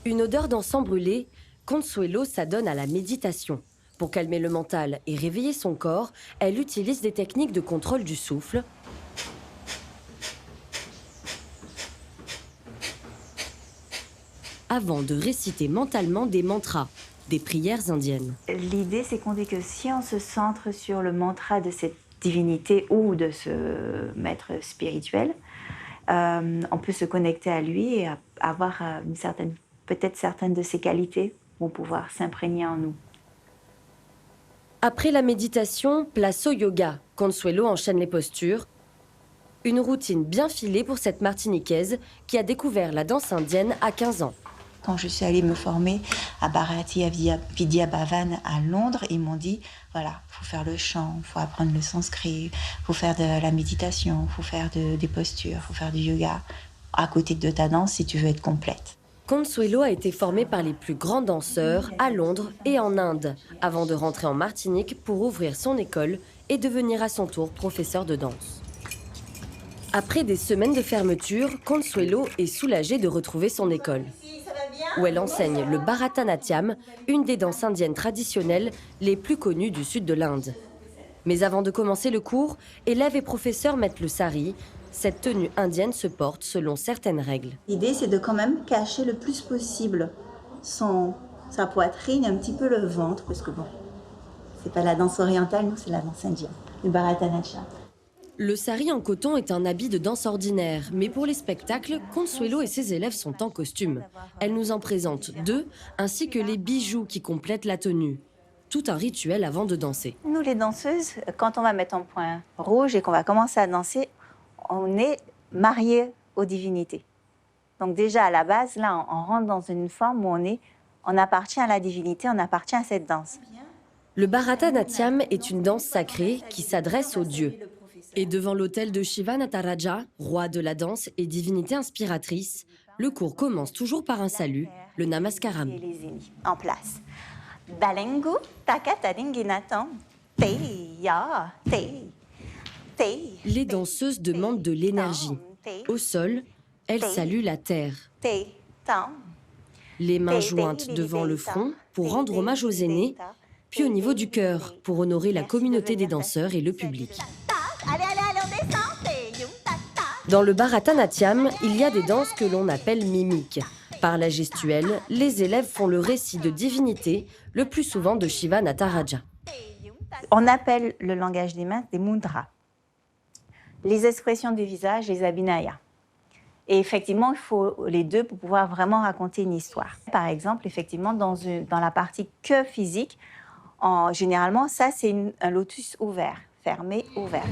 Une odeur d'encens brûlé, Consuelo s'adonne à la méditation. Pour calmer le mental et réveiller son corps, elle utilise des techniques de contrôle du souffle, avant de réciter mentalement des mantras, des prières indiennes. L'idée, c'est qu'on dit que si on se centre sur le mantra de cette divinité ou de ce maître spirituel, on peut se connecter à lui et avoir peut-être certaines de ses qualités vont pouvoir s'imprégner en nous. Après la méditation, place au yoga. Consuelo enchaîne les postures. Une routine bien filée pour cette Martiniquaise qui a découvert la danse indienne à 15 ans. Quand je suis allée me former à Bharati Vidya Bhavan à Londres, ils m'ont dit, voilà, il faut faire le chant, il faut apprendre le sanskrit, il faut faire de la méditation, il faut faire des postures, il faut faire du yoga à côté de ta danse si tu veux être complète. Consuelo a été formée par les plus grands danseurs à Londres et en Inde, avant de rentrer en Martinique pour ouvrir son école et devenir à son tour professeur de danse. Après des semaines de fermeture, Consuelo est soulagée de retrouver son école, où elle enseigne le Bharatanatyam, une des danses indiennes traditionnelles les plus connues du sud de l'Inde. Mais avant de commencer le cours, élèves et professeurs mettent le sari. Cette tenue indienne se porte selon certaines règles. L'idée, c'est de quand même cacher le plus possible sa poitrine, un petit peu le ventre, parce que bon, c'est pas la danse orientale, nous, c'est la danse indienne, le Bharatanatyam. Le sari en coton est un habit de danse ordinaire, mais pour les spectacles, Consuelo et ses élèves sont en costume. Elle nous en présente 2, ainsi que les bijoux qui complètent la tenue. Tout un rituel avant de danser. Nous, les danseuses, quand on va mettre un point rouge et qu'on va commencer à danser, on est mariés aux divinités. Donc déjà, à la base, là, on rentre dans une forme où on appartient à la divinité, on appartient à cette danse. Le Bharatanatyam est une danse sacrée qui s'adresse aux dieux. Et devant l'autel de Shiva Nataraja, roi de la danse et divinité inspiratrice, le cours commence toujours par un salut, le Namaskaram. Et les ennemis en place. Balengu, takataringinatam, te, ya, te. Les danseuses demandent de l'énergie. Au sol, elles saluent la terre. Les mains jointes devant le front pour rendre hommage aux aînés, puis au niveau du cœur pour honorer la communauté des danseurs et le public. Allez, on descend. Dans le Bharatanatyam, il y a des danses que l'on appelle mimiques. Par la gestuelle, les élèves font le récit de divinités, le plus souvent de Shiva Nataraja. On appelle le langage des mains des mudras. Les expressions du visage, les abhinayas. Et effectivement, il faut les deux pour pouvoir vraiment raconter une histoire. Par exemple, effectivement, dans la partie que physique, généralement, ça, c'est un lotus ouvert, fermé, ouvert.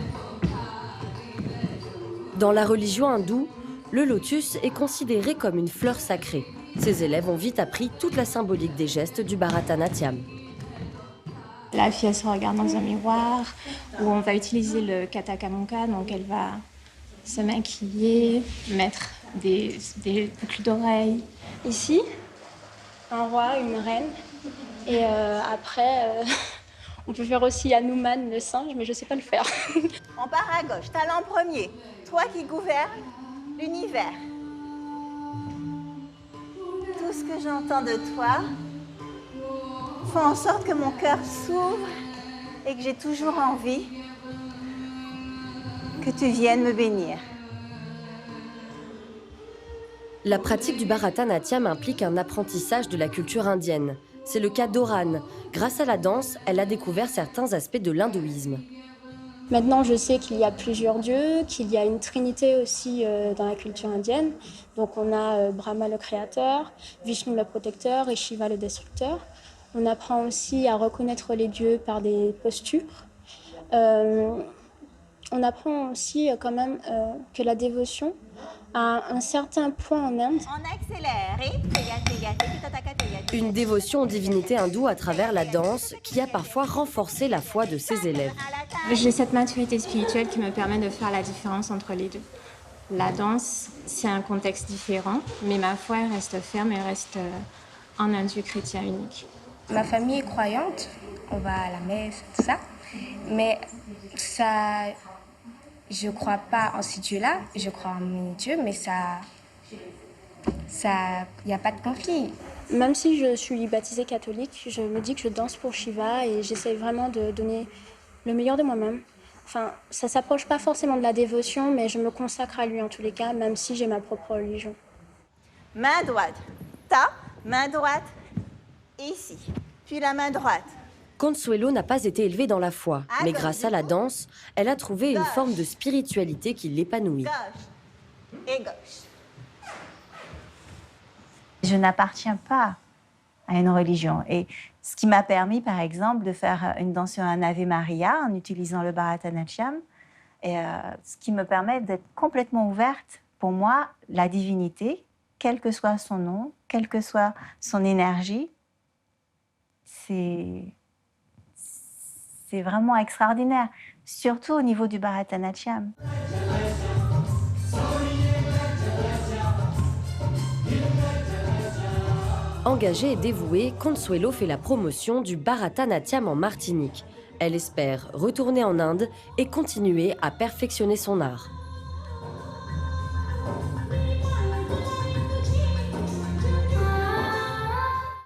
Dans la religion hindoue, le lotus est considéré comme une fleur sacrée. Ses élèves ont vite appris toute la symbolique des gestes du Bharatanatyam. La fille, elle se regarde dans un miroir, où on va utiliser le katakamonka, donc elle va se maquiller, mettre des boucles d'oreilles. Ici, un roi, une reine, et après, on peut faire aussi Hanuman, le singe, mais je ne sais pas le faire. On part à gauche, talent premier, toi qui gouvernes l'univers. Tout ce que j'entends de toi fait en sorte que mon cœur s'ouvre et que j'ai toujours envie que tu viennes me bénir. La pratique du Bharatanatyam implique un apprentissage de la culture indienne. C'est le cas d'Oran. Grâce à la danse, elle a découvert certains aspects de l'hindouisme. Maintenant, je sais qu'il y a plusieurs dieux, qu'il y a une trinité aussi dans la culture indienne. Donc on a Brahma le créateur, Vishnu le protecteur et Shiva le destructeur. On apprend aussi à reconnaître les dieux par des postures. On apprend aussi quand même que la dévotion a un certain point en Inde. On accélère. Une dévotion aux divinités hindoues à travers la danse qui a parfois renforcé la foi de ses élèves. J'ai cette maturité spirituelle qui me permet de faire la différence entre les deux. La danse, c'est un contexte différent, mais ma foi elle reste ferme et reste en un Dieu chrétien unique. Ma famille est croyante, on va à la messe, tout ça, mais ça, je crois pas en ces dieux-là, je crois en mes dieux, mais ça il n'y a pas de conflit. Même si je suis baptisée catholique, je me dis que je danse pour Shiva et j'essaie vraiment de donner le meilleur de moi-même. Enfin, ça ne s'approche pas forcément de la dévotion, mais je me consacre à lui en tous les cas, même si j'ai ma propre religion. Main droite, ta, main droite, ici, puis la main droite. Consuelo n'a pas été élevée dans la foi, mais grâce à la danse, elle a trouvé une forme de spiritualité qui l'épanouit. Gauche et gauche. Je n'appartiens pas à une religion. Et ce qui m'a permis, par exemple, de faire une danse sur un Ave Maria en utilisant le Bharatanatyam, et ce qui me permet d'être complètement ouverte, pour moi, la divinité, quel que soit son nom, quelle que soit son énergie, c'est vraiment extraordinaire, surtout au niveau du Bharatanatyam. Engagée et dévouée, Consuelo fait la promotion du Bharatanatyam en Martinique. Elle espère retourner en Inde et continuer à perfectionner son art.